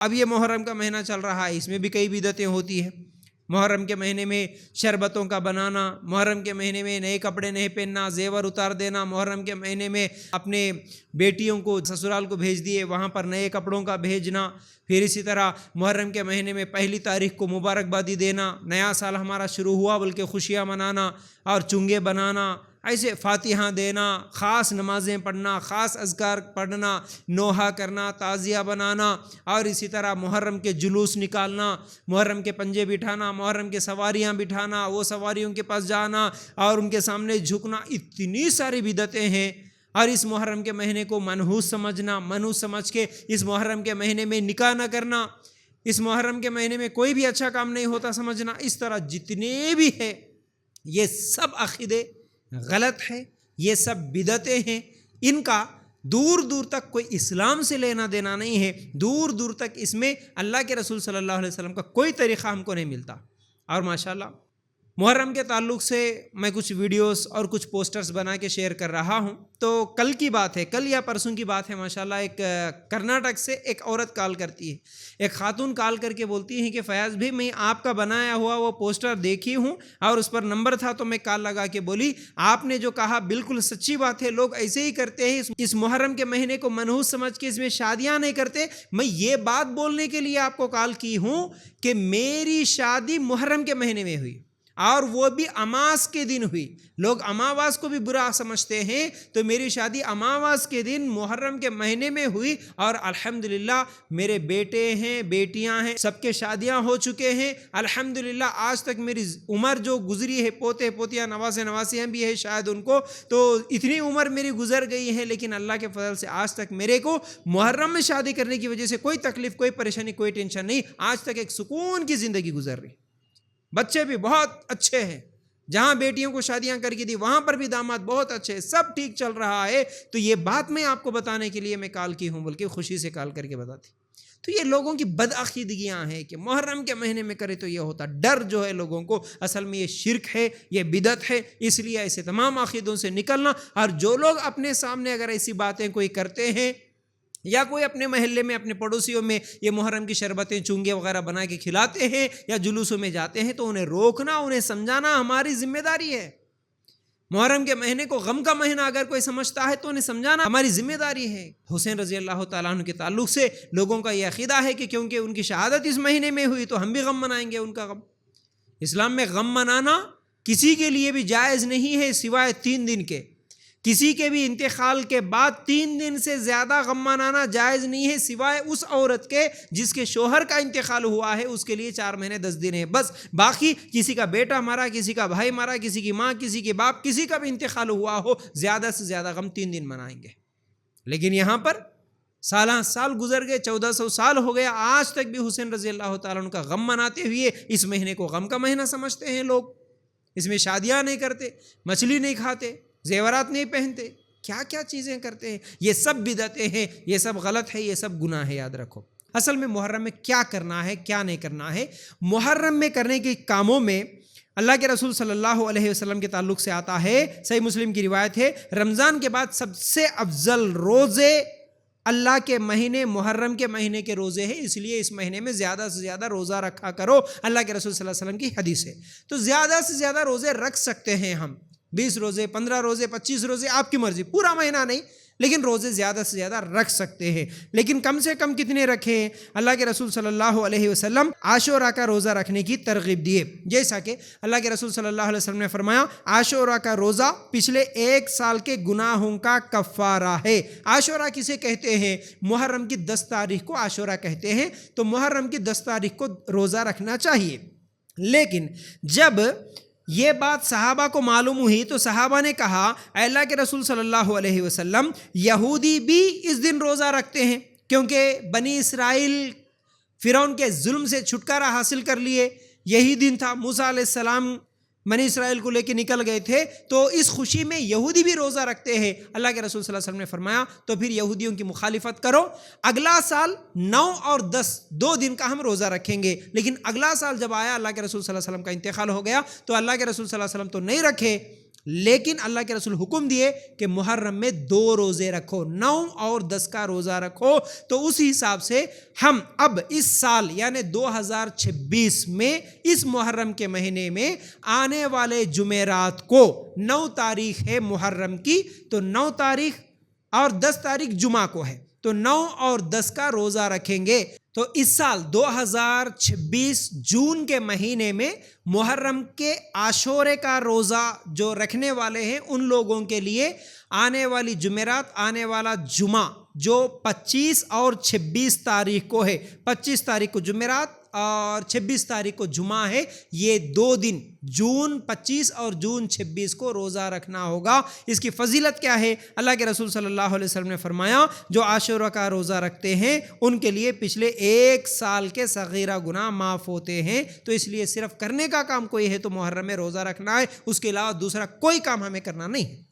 اب یہ محرم کا مہینہ چل رہا ہے، اس میں بھی کئی بدعتیں ہوتی ہیں۔ محرم کے مہینے میں شربتوں کا بنانا، محرم کے مہینے میں نئے کپڑے نہیں پہننا، زیور اتار دینا، محرم کے مہینے میں اپنے بیٹیوں کو سسرال کو بھیج دیے وہاں پر نئے کپڑوں کا بھیجنا، پھر اسی طرح محرم کے مہینے میں 1 کو مبارکبادی دینا، نیا سال ہمارا شروع ہوا بلکہ خوشیاں منانا اور چنگے بنانا، ایسے فاتحہ دینا، خاص نمازیں پڑھنا، خاص اذکار پڑھنا، نوحہ کرنا، تعزیہ بنانا، اور اسی طرح محرم کے جلوس نکالنا، محرم کے پنجے بٹھانا، محرم کے سواریاں بٹھانا، وہ سواریوں کے پاس جانا اور ان کے سامنے جھکنا، اتنی ساری بدعتیں ہیں۔ اور اس محرم کے مہینے کو منحوس سمجھنا، منحوس سمجھ کے اس محرم کے مہینے میں نکاح نہ کرنا، اس محرم کے مہینے میں کوئی بھی اچھا کام نہیں ہوتا سمجھنا، اس طرح جتنے بھی ہیں یہ سب عقیدے غلط ہے، یہ سب بدعتیں ہیں، ان کا دور دور تک کوئی اسلام سے لینا دینا نہیں ہے، دور دور تک اس میں اللہ کے رسول صلی اللہ علیہ وسلم کا کوئی طریقہ ہم کو نہیں ملتا۔ اور ماشاءاللہ محرم کے تعلق سے میں کچھ ویڈیوز اور کچھ پوسٹرز بنا کے شیئر کر رہا ہوں، تو کل کی بات ہے، کل یا پرسوں کی بات ہے، ماشاءاللہ ایک کرناٹک سے ایک عورت کال کرتی ہے، ایک خاتون کال کر کے بولتی ہے کہ فیاض بھائی میں آپ کا بنایا ہوا وہ پوسٹر دیکھی ہوں اور اس پر نمبر تھا تو میں کال لگا کے بولی آپ نے جو کہا بالکل سچی بات ہے، لوگ ایسے ہی کرتے ہیں، اس محرم کے مہینے کو منحوس سمجھ کے اس میں شادیاں نہیں کرتے۔ میں یہ بات بولنے کے لیے آپ کو کال کی ہوں کہ میری شادی محرم کے مہینے میں ہوئی اور وہ بھی اماس کے دن ہوئی، لوگ اماواس کو بھی برا سمجھتے ہیں، تو میری شادی اماواس کے دن محرم کے مہینے میں ہوئی اور الحمدللہ میرے بیٹے ہیں، بیٹیاں ہیں، سب کے شادیاں ہو چکے ہیں، الحمدللہ آج تک میری عمر جو گزری ہے، پوتے پوتیاں نواسے نواسیاں بھی ہیں شاید ان کو، تو اتنی عمر میری گزر گئی ہے، لیکن اللہ کے فضل سے آج تک میرے کو محرم میں شادی کرنے کی وجہ سے کوئی تکلیف، کوئی پریشانی، کوئی ٹینشن نہیں، آج تک ایک سکون کی زندگی گزر رہی، بچے بھی بہت اچھے ہیں، جہاں بیٹیوں کو شادیاں کر کے دی وہاں پر بھی داماد بہت اچھے ہیں، سب ٹھیک چل رہا ہے۔ تو یہ بات میں آپ کو بتانے کے لیے میں کال کی ہوں، بلکہ خوشی سے کال کر کے بتاتی۔ تو یہ لوگوں کی بدعقیدگیاں ہیں کہ محرم کے مہینے میں کرے تو یہ ہوتا، ڈر جو ہے لوگوں کو، اصل میں یہ شرک ہے، یہ بدعت ہے، اس لیے ایسے تمام عقیدوں سے نکلنا۔ اور جو لوگ اپنے سامنے اگر ایسی باتیں کوئی کرتے ہیں یا کوئی اپنے محلے میں اپنے پڑوسیوں میں یہ محرم کی شربتیں چونگے وغیرہ بنا کے کھلاتے ہیں یا جلوسوں میں جاتے ہیں، تو انہیں روکنا، انہیں سمجھانا ہماری ذمہ داری ہے۔ محرم کے مہینے کو غم کا مہینہ اگر کوئی سمجھتا ہے تو انہیں سمجھانا ہماری ذمہ داری ہے۔ حسین رضی اللہ تعالیٰ عنہ کے تعلق سے لوگوں کا یہ عقیدہ ہے کہ کیونکہ ان کی شہادت اس مہینے میں ہوئی تو ہم بھی غم منائیں گے ان کا غم۔ اسلام میں غم منانا کسی کے لیے بھی جائز نہیں ہے سوائے 3 دن کے، کسی کے بھی انتقال کے بعد 3 دن سے زیادہ غم منانا جائز نہیں ہے سوائے اس عورت کے جس کے شوہر کا انتقال ہوا ہے، اس کے لیے 4 مہینے 10 دن ہے بس۔ باقی کسی کا بیٹا مرا، کسی کا بھائی مرا، کسی کی ماں، کسی کے باپ، کسی کا بھی انتقال ہوا ہو، زیادہ سے زیادہ غم 3 دن منائیں گے۔ لیکن یہاں پر سالہ سال گزر گئے، 1400 سال ہو گیا، آج تک بھی حسین رضی اللہ تعالیٰ عنہ کا غم مناتے ہوئے اس مہینے کو غم کا مہینہ سمجھتے ہیں لوگ۔ اس میں شادیاں نہیں کرتے، مچھلی نہیں کھاتے، زیورات نہیں پہنتے، کیا کیا چیزیں کرتے ہیں، یہ سب بدعتیں ہیں، یہ سب غلط ہے، یہ سب گناہ ہے، یاد رکھو۔ اصل میں محرم میں کیا کرنا ہے، کیا نہیں کرنا ہے؟ محرم میں کرنے کے کاموں میں اللہ کے رسول صلی اللہ علیہ وسلم کے تعلق سے آتا ہے، صحیح مسلم کی روایت ہے، رمضان کے بعد سب سے افضل روزے اللہ کے مہینے محرم کے مہینے کے روزے ہیں، اس لیے اس مہینے میں زیادہ سے زیادہ روزہ رکھا کرو، اللہ کے رسول صلی اللہ علیہ وسلم کی حدیث ہے۔ تو زیادہ سے زیادہ روزے رکھ سکتے ہیں ہم، 20 روزے، 15 روزے، 25 روزے، آپ کی مرضی، پورا مہینہ نہیں، لیکن روزے زیادہ سے زیادہ رکھ سکتے ہیں۔ لیکن کم سے کم کتنے رکھیں؟ اللہ کے رسول صلی اللہ علیہ وسلم عاشوراء کا روزہ رکھنے کی ترغیب دیے، جیسا کہ اللہ کے رسول صلی اللہ علیہ وسلم نے فرمایا عاشوراء کا روزہ پچھلے 1 سال کے گناہوں کا کفارہ ہے۔ عاشوراء کسے کہتے ہیں؟ محرم کی 10 تاریخ کو عاشوراء کہتے ہیں، تو محرم کی 10 تاریخ کو روزہ رکھنا چاہیے۔ لیکن جب یہ بات صحابہ کو معلوم ہوئی تو صحابہ نے کہا اے اللہ کے رسول صلی اللہ علیہ وسلم، یہودی بھی اس دن روزہ رکھتے ہیں، کیونکہ بنی اسرائیل فرعون کے ظلم سے چھٹکارا حاصل کر لیے، یہی دن تھا، موسیٰ علیہ السلام بنی اسرائیل کو لے کے نکل گئے تھے، تو اس خوشی میں یہودی بھی روزہ رکھتے ہیں۔ اللہ کے رسول صلی اللہ علیہ وسلم نے فرمایا تو پھر یہودیوں کی مخالفت کرو، اگلا سال 9 اور 10 2 دن کا ہم روزہ رکھیں گے۔ لیکن اگلا سال جب آیا، اللہ کے رسول صلی اللہ علیہ وسلم کا انتقال ہو گیا، تو اللہ کے رسول صلی اللہ علیہ وسلم تو نہیں رکھے، لیکن اللہ کے رسول حکم دیے کہ محرم میں 2 روزے رکھو، 9 اور 10 کا روزہ رکھو۔ تو اسی حساب سے ہم اب اس سال یعنی 2026 میں اس محرم کے مہینے میں آنے والے جمعرات کو 9 تاریخ ہے محرم کی، تو 9 تاریخ اور 10 تاریخ جمعہ کو ہے، تو 9 اور 10 کا روزہ رکھیں گے۔ تو اس سال 2026 جون کے مہینے میں محرم کے عاشورے کا روزہ جو رکھنے والے ہیں ان لوگوں کے لیے آنے والی جمعرات، آنے والا جمعہ جو 25 اور 26 تاریخ کو ہے، 25 تاریخ کو جمعرات اور 26 تاریخ کو جمعہ ہے، یہ 2 دن جون 25 اور جون 26 کو روزہ رکھنا ہوگا۔ اس کی فضیلت کیا ہے؟ اللہ کے رسول صلی اللہ علیہ وسلم نے فرمایا جو عاشورہ کا روزہ رکھتے ہیں ان کے لیے پچھلے 1 سال کے صغیرہ گناہ معاف ہوتے ہیں۔ تو اس لیے صرف کرنے کا کام کوئی ہے تو محرم میں روزہ رکھنا ہے، اس کے علاوہ دوسرا کوئی کام ہمیں کرنا نہیں ہے۔